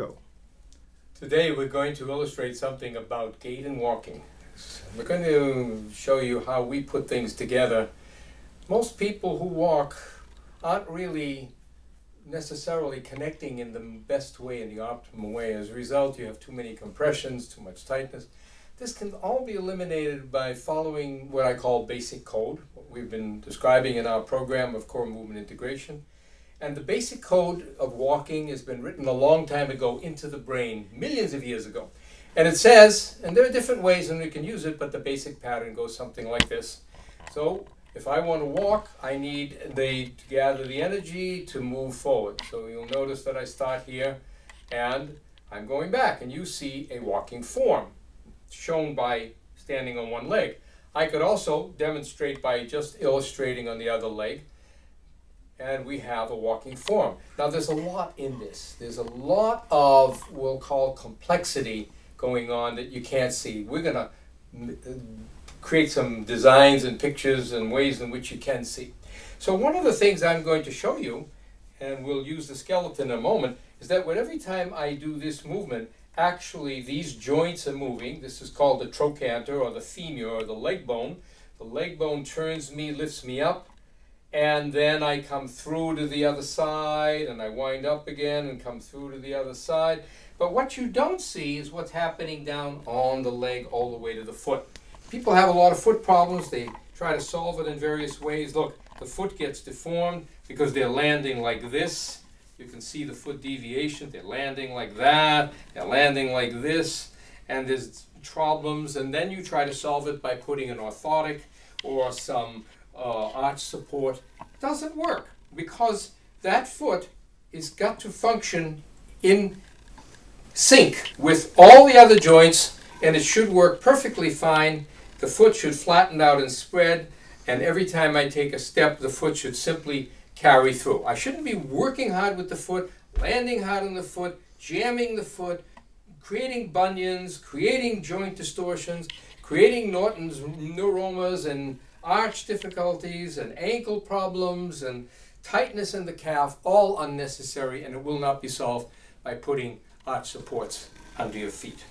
go. Today we're going to illustrate something about gait and walking. We're going to show you how we put things together. Most people who walk aren't really necessarily connecting in the best way, in the optimal way. As a result, you have too many compressions, too much tightness. This can all be eliminated by following what I call basic code, what we've been describing in our program of core movement integration. And the basic code of walking has been written a long time ago into the brain, millions of years ago. And it says, and there are different ways in which we can use it, but the basic pattern goes something like this. So if I want to walk, I need to gather the energy to move forward. So you'll notice that I start here and I'm going back, and you see a walking form shown by standing on one leg. I could also demonstrate by just illustrating on the other leg, and we have a walking form. Now there's a lot in this. There's a lot of, we'll call, complexity going on that you can't see. We're going to create some designs and pictures and ways in which you can see. So one of the things I'm going to show you, and we'll use the skeleton in a moment, is that every time I do this movement, actually these joints are moving. This is called the trochanter or the femur or the leg bone. The leg bone turns me, lifts me up, and then I come through to the other side, and I wind up again and come through to the other side. But what you don't see is what's happening down on the leg all the way to the foot. People have a lot of foot problems. They try to solve it in various ways. Look, the foot gets deformed because they're landing like this. You can see the foot deviation. They're landing like that. They're landing like this. And there's problems. And then you try to solve it by putting an orthotic or some arch support. It doesn't work because that foot is got to function in sync with all the other joints, and it should work perfectly fine. The foot should flatten out and spread, and every time I take a step, the foot should simply carry through. I shouldn't be working hard with the foot, landing hard on the foot, jamming the foot, creating bunions, creating joint distortions, creating Norton's neuromas and arch difficulties and ankle problems and tightness in the calf, all unnecessary, and it will not be solved by putting arch supports under your feet,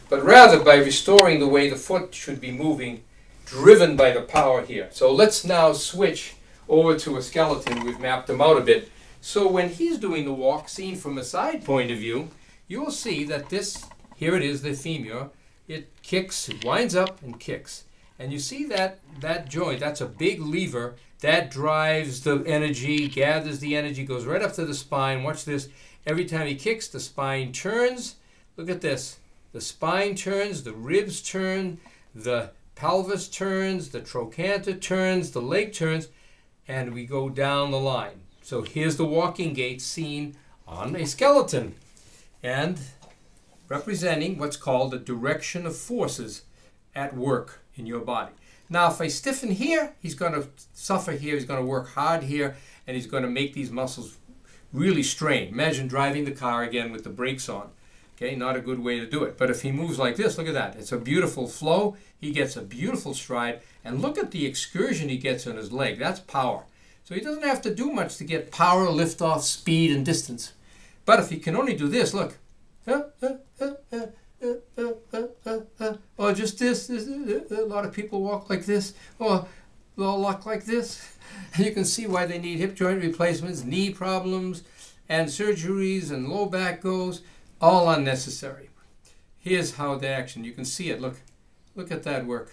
but rather by restoring the way the foot should be moving, driven by the power here. So let's now switch over to a skeleton. We've mapped him out a bit. So when he's doing the walk, seen from a side point of view, you'll see that this, here it is, the femur, it kicks, it winds up and kicks. And you see that joint, that's a big lever that drives the energy, gathers the energy, goes right up to the spine. Watch this. Every time he kicks, the spine turns. Look at this. The spine turns, the ribs turn, the pelvis turns, the trochanter turns, the leg turns, and we go down the line. So here's the walking gait seen on a skeleton, and representing what's called the direction of forces at work in your body. Now, if I stiffen here, he's going to suffer here, he's going to work hard here, and he's going to make these muscles really strain. Imagine driving the car again with the brakes on. Okay, not a good way to do it. But if he moves like this, look at that. It's a beautiful flow. He gets a beautiful stride. And look at the excursion he gets on his leg. That's power. So he doesn't have to do much to get power, lift off, speed, and distance. But if he can only do this, look. Or just this. A lot of people walk like this. Or they'll walk like this. You can see why they need hip joint replacements, knee problems, and surgeries, and low back goes. All unnecessary. Here's how the action. You can see it. Look at that work.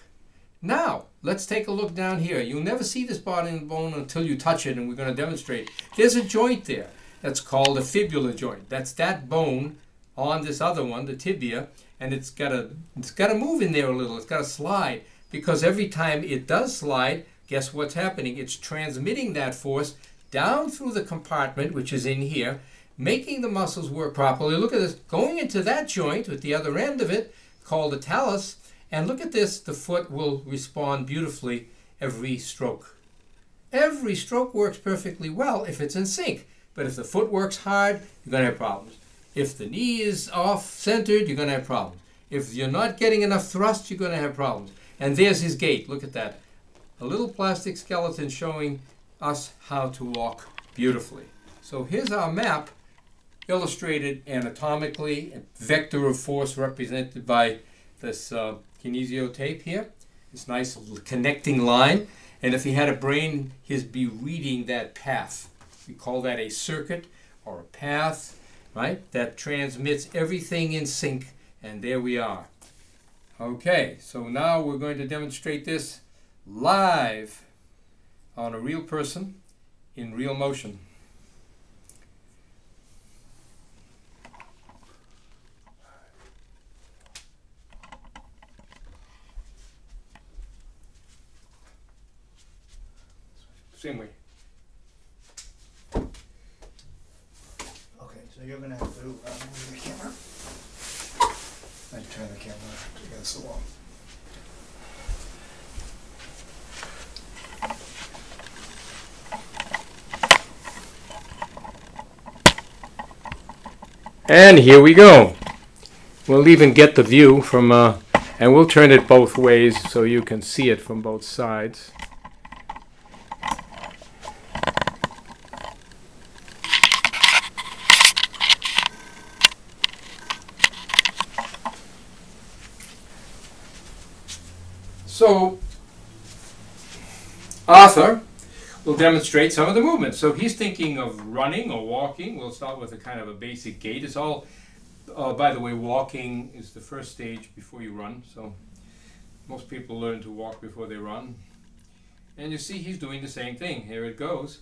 Now, let's take a look down here. You'll never see this body and bone until you touch it, and we're going to demonstrate. There's a joint there. That's called a fibular joint. That's that bone on this other one, the tibia, and it's got to move in there a little. It's got to slide, because every time it does slide, guess what's happening? It's transmitting that force down through the compartment, which is in here, making the muscles work properly. Look at this, going into that joint with the other end of it, called the talus, and look at this, the foot will respond beautifully every stroke. Every stroke works perfectly well if it's in sync, but if the foot works hard, you're going to have problems. If the knee is off-centered, you're going to have problems. If you're not getting enough thrust, you're going to have problems. And there's his gait. Look at that. A little plastic skeleton showing us how to walk beautifully. So here's our map illustrated anatomically, a vector of force represented by this kinesio tape here, this nice connecting line. And if he had a brain, he'd be reading that path. We call that a circuit or a path, right? That transmits everything in sync, and there we are. Okay, so now we're going to demonstrate this live on a real person in real motion. Same way. Okay, so you're gonna have to move the camera. I turn the camera against the wall. And here we go. We'll even get the view from, and we'll turn it both ways so you can see it from both sides. So, Arthur will demonstrate some of the movements. So he's thinking of running or walking. We'll start with a kind of a basic gait. It's all, by the way, walking is the first stage before you run. So most people learn to walk before they run. And you see he's doing the same thing. Here it goes.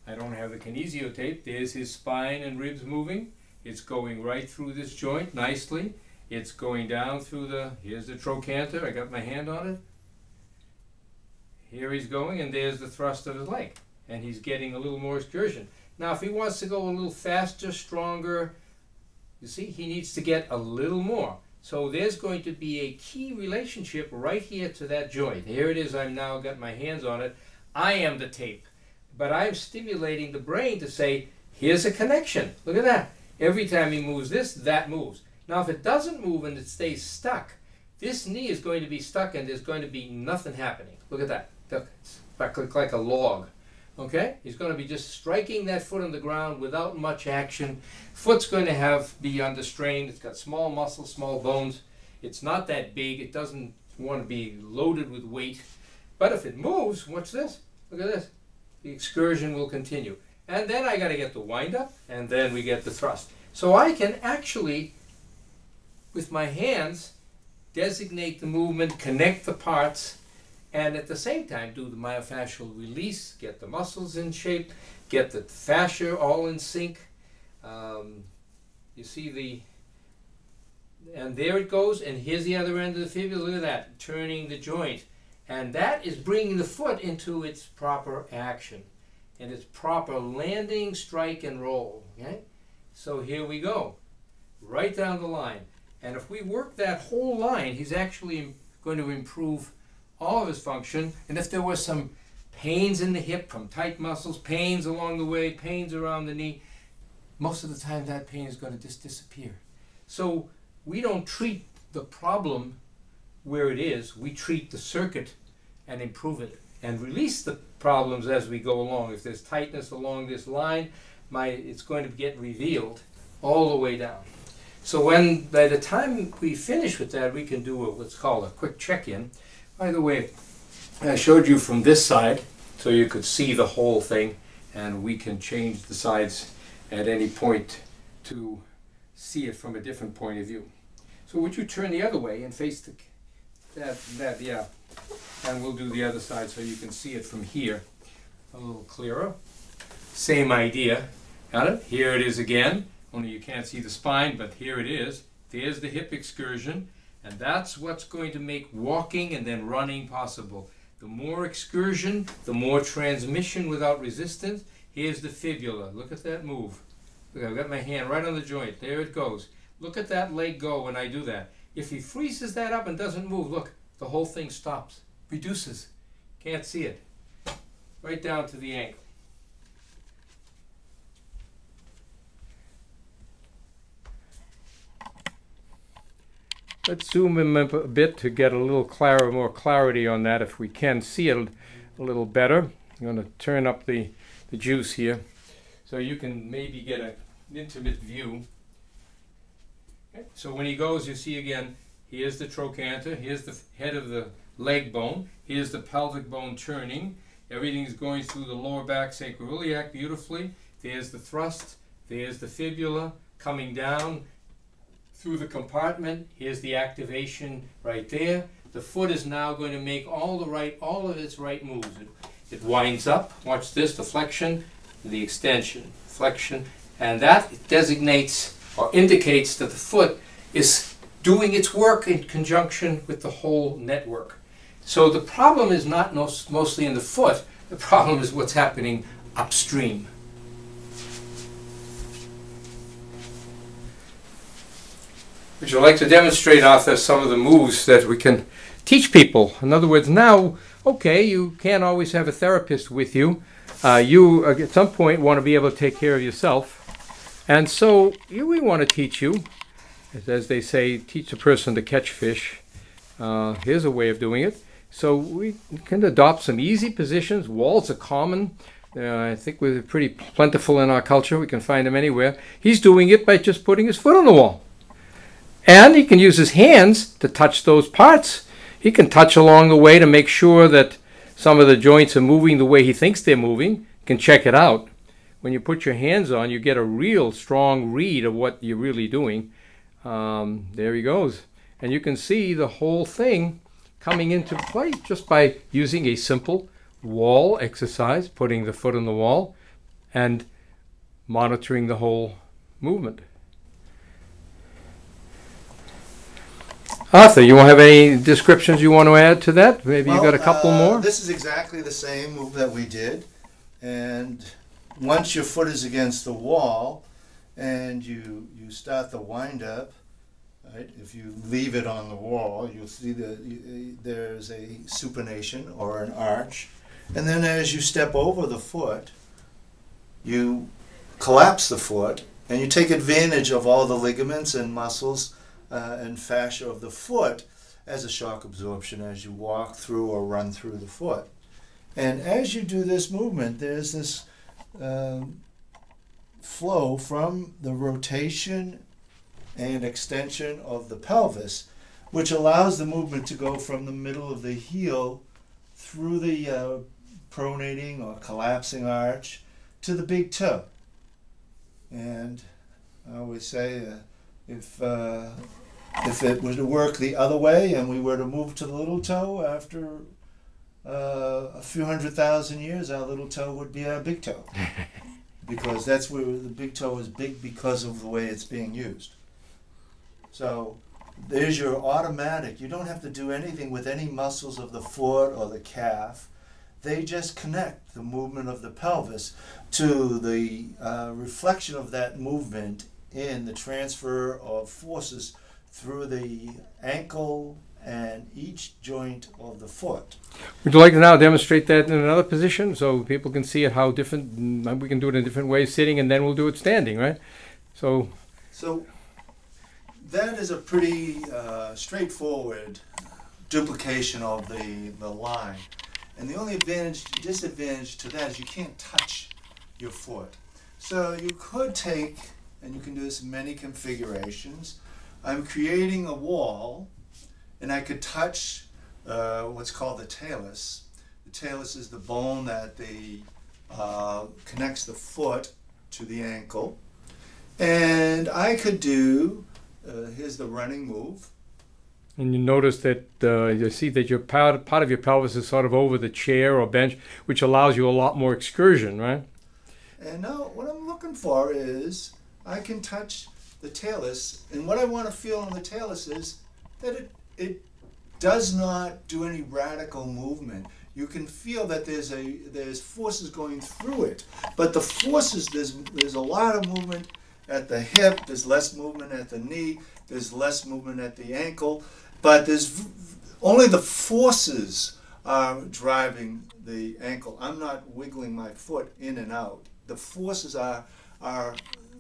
I don't have the kinesio tape. There's his spine and ribs moving. It's going right through this joint nicely. It's going down through here's the trochanter. I got my hand on it. Here he's going, and there's the thrust of his leg. And he's getting a little more excursion. Now, if he wants to go a little faster, stronger, you see, he needs to get a little more. So there's going to be a key relationship right here to that joint. Here it is. I've now got my hands on it. I am the tape. But I'm stimulating the brain to say, here's a connection. Look at that. Every time he moves this, that moves. Now, if it doesn't move and it stays stuck, this knee is going to be stuck and there's going to be nothing happening. Look at that. It's like a log. Okay? He's going to be just striking that foot on the ground without much action. Foot's going to be under strain. It's got small muscles, small bones. It's not that big. It doesn't want to be loaded with weight. But if it moves, watch this. Look at this. The excursion will continue. And then I got to get the wind up, and then we get the thrust. So I can actually, with my hands, designate the movement, connect the parts, and at the same time do the myofascial release, get the muscles in shape, get the fascia all in sync. You see and there it goes, and here's the other end of the fibula. Look at that, turning the joint. And that is bringing the foot into its proper action and its proper landing, strike, and roll. Okay? So here we go, right down the line. And if we work that whole line, he's actually going to improve all of his function. And if there was some pains in the hip from tight muscles, pains along the way, pains around the knee, most of the time that pain is going to just disappear. So we don't treat the problem where it is. We treat the circuit and improve it and release the problems as we go along. If there's tightness along this line, it's going to get revealed all the way down. So by the time we finish with that, we can do what's called a quick check-in. By the way, I showed you from this side so you could see the whole thing, and we can change the sides at any point to see it from a different point of view. So would you turn the other way and face that, yeah. And we'll do the other side so you can see it from here a little clearer. Same idea. Got it? Here it is again. Only you can't see the spine, but here it is. There's the hip excursion, and that's what's going to make walking and then running possible. The more excursion, the more transmission without resistance. Here's the fibula. Look at that move. Look, I've got my hand right on the joint. There it goes. Look at that leg go when I do that. If he freezes that up and doesn't move, look, the whole thing stops, reduces. Can't see it. Right down to the ankle. Let's zoom in a bit to get a little more clarity on that if we can see it a little better. I'm going to turn up the juice here so you can maybe get a intimate view. Okay. So when he goes, you see again, here's the trochanter, here's the head of the leg bone, here's the pelvic bone turning, everything's going through the lower back sacroiliac beautifully, there's the thrust, there's the fibula coming down through the compartment, here's the activation right there. The foot is now going to make all of its right moves. It winds up, watch this, the flexion, the extension, flexion, and that designates or indicates that the foot is doing its work in conjunction with the whole network. So the problem is not mostly in the foot, the problem is what's happening upstream. Would you like to demonstrate, Arthur, some of the moves that we can teach people? In other words, now, okay, you can't always have a therapist with you. You, at some point, want to be able to take care of yourself. And so we want to teach you, as they say, teach a person to catch fish. Here's a way of doing it. So we can adopt some easy positions. Walls are common. I think we're pretty plentiful in our culture. We can find them anywhere. He's doing it by just putting his foot on the wall. And he can use his hands to touch those parts. He can touch along the way to make sure that some of the joints are moving the way he thinks they're moving. You can check it out. When you put your hands on, you get a real strong read of what you're really doing. There he goes. And you can see the whole thing coming into play just by using a simple wall exercise, putting the foot on the wall and monitoring the whole movement. Arthur, you have any descriptions you want to add to that? Maybe you got a couple more? This is exactly the same move that we did. And once your foot is against the wall and you start the wind up, right? If you leave it on the wall, you'll see that there's a supination or an arch. And then as you step over the foot, you collapse the foot and you take advantage of all the ligaments and muscles and fascia of the foot as a shock absorption as you walk through or run through the foot. And as you do this movement, there's this flow from the rotation and extension of the pelvis, which allows the movement to go from the middle of the heel through the pronating or collapsing arch to the big toe. And I always say if it were to work the other way and we were to move to the little toe after a few 100,000 years, our little toe would be our big toe. Because that's where the big toe is big because of the way it's being used. So there's your automatic. You don't have to do anything with any muscles of the foot or the calf. They just connect the movement of the pelvis to the reflection of that movement in the transfer of forces through the ankle and each joint of the foot. Would you like to now demonstrate that in another position so people can see it, how different, we can do it in different ways, sitting, and then we'll do it standing, right? So that is a pretty straightforward duplication of the line. And the only disadvantage to that is you can't touch your foot. So you could take, and you can do this in many configurations, I'm creating a wall, and I could touch what's called the talus. The talus is the bone that connects the foot to the ankle. And I could do, here's the running move. And you notice that you see that your part of your pelvis is sort of over the chair or bench, which allows you a lot more excursion, right? And now what I'm looking for is I can touch the talus, and what I want to feel on the talus is that it does not do any radical movement. You can feel that there's forces going through it, but the forces, there's a lot of movement at the hip, there's less movement at the knee, there's less movement at the ankle, but there's only the forces are driving the ankle. I'm not wiggling my foot in and out. The forces are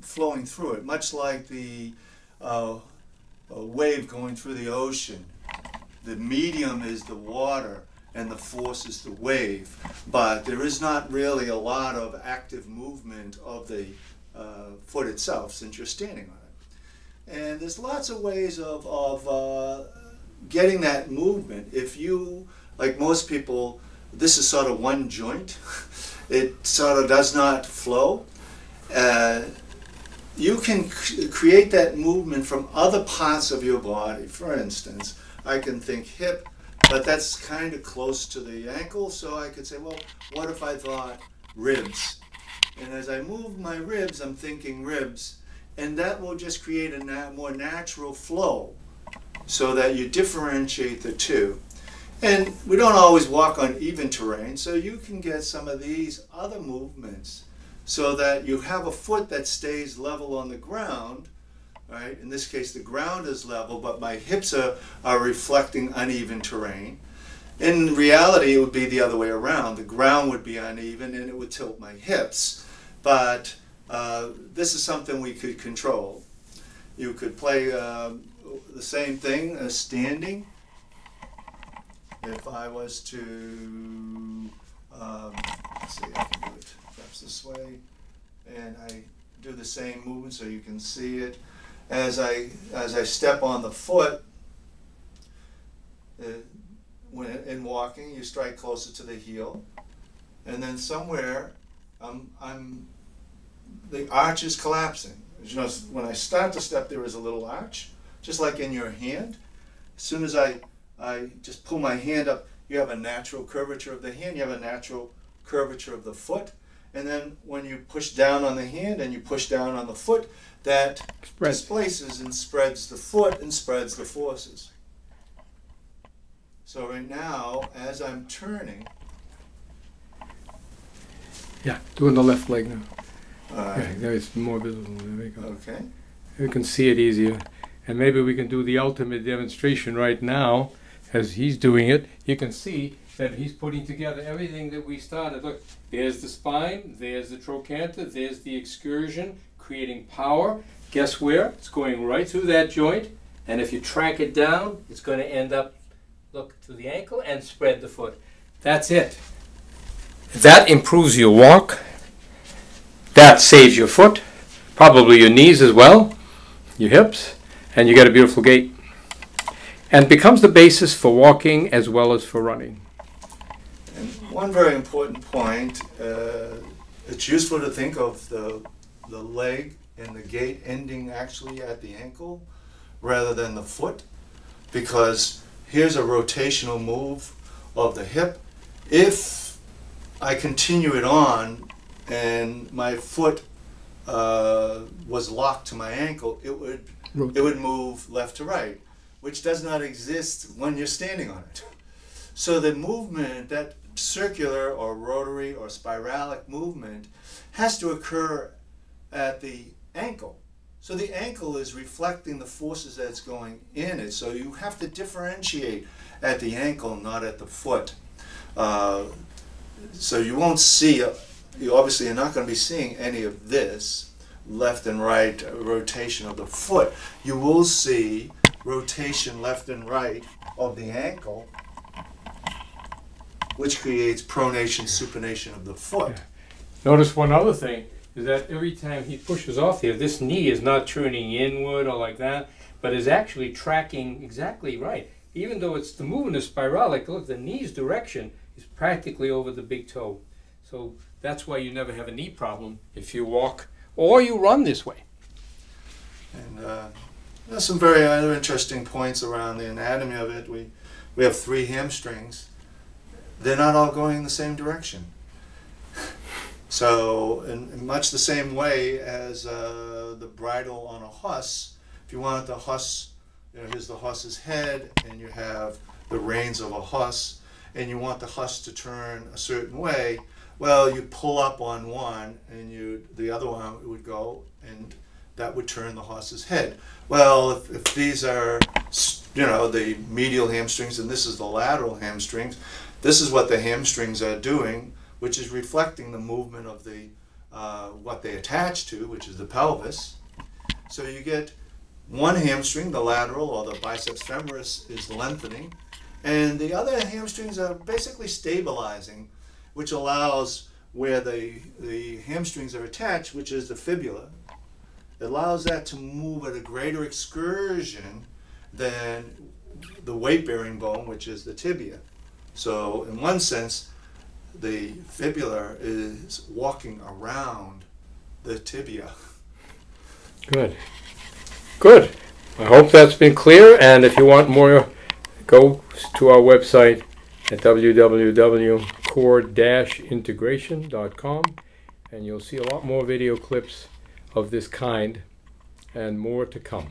flowing through it, much like the wave going through the ocean. The medium is the water and the force is the wave, but there is not really a lot of active movement of the foot itself, since you're standing on it. And there's lots of ways of getting that movement. If you, like most people, this is sort of one joint. It sort of does not flow. You can create that movement from other parts of your body. For instance, I can think hip, but that's kind of close to the ankle, so I could say, well, what if I thought ribs? And as I move my ribs, I'm thinking ribs, and that will just create a more natural flow so that you differentiate the two. And we don't always walk on even terrain, so you can get some of these other movements so that you have a foot that stays level on the ground, right? In this case, the ground is level, but my hips are reflecting uneven terrain. In reality, it would be the other way around. The ground would be uneven and it would tilt my hips. But this is something we could control. You could play the same thing as standing. If I was to, let's see, I can do it perhaps this way, and I do the same movement so you can see it. As I step on the foot, when in walking, you strike closer to the heel, and then somewhere, the arch is collapsing. You know, when I start to step, there is a little arch, just like in your hand. As soon as I just pull my hand up, you have a natural curvature of the hand, you have a natural curvature of the foot, and then when you push down on the hand and you push down on the foot, that displaces and spreads the foot and spreads the forces. So right now, as I'm turning... Yeah, doing the left leg now. Yeah, there it's more visible. There we go. Okay. You can see it easier. And maybe we can do the ultimate demonstration right now. As he's doing it, you can see that he's putting together everything that we started. Look, there's the spine, there's the trochanter, there's the excursion, creating power. Guess where? It's going right through that joint. And if you track it down, it's going to end up, look, to the ankle and spread the foot. That's it. That improves your walk. That saves your foot, probably your knees as well, your hips, and you get a beautiful gait. And becomes the basis for walking as well as for running. And one very important point, it's useful to think of the leg and the gait ending actually at the ankle rather than the foot, because here's a rotational move of the hip. If I continue it on and my foot was locked to my ankle, it would move left to right, which does not exist when you're standing on it. So the movement, that circular or rotary or spiralic movement, has to occur at the ankle. So the ankle is reflecting the forces that's going in it. So you have to differentiate at the ankle, not at the foot. So you won't see, you obviously are not going to be seeing any of this left and right rotation of the foot. You will see rotation left and right of the ankle, which creates pronation, supination of the foot. Yeah. Notice one other thing is that every time he pushes off here, this knee is not turning inward or like that, but is actually tracking exactly right. Even though it's the movement is spiralic, look, the knee's direction is practically over the big toe. So that's why you never have a knee problem if you walk or you run this way. And there's some very other interesting points around the anatomy of it. We have 3 hamstrings. They're not all going in the same direction. So in much the same way as the bridle on a horse, if you want the horse, here's the horse's head, and you have the reins of a horse, and you want the horse to turn a certain way, well, you pull up on one, and the other one would go, and that would turn the horse's head. Well, if these are, the medial hamstrings, and this is the lateral hamstrings, this is what the hamstrings are doing, which is reflecting the movement of the what they attach to, which is the pelvis. So you get one hamstring, the lateral or the biceps femoris, is lengthening, and the other hamstrings are basically stabilizing, which allows where the hamstrings are attached, which is the fibula. It allows that to move at a greater excursion than the weight-bearing bone, which is the tibia. So in one sense, the fibula is walking around the tibia. Good. Good. I hope that's been clear, and if you want more, go to our website at www.core-integration.com, and you'll see a lot more video clips of this kind and more to come.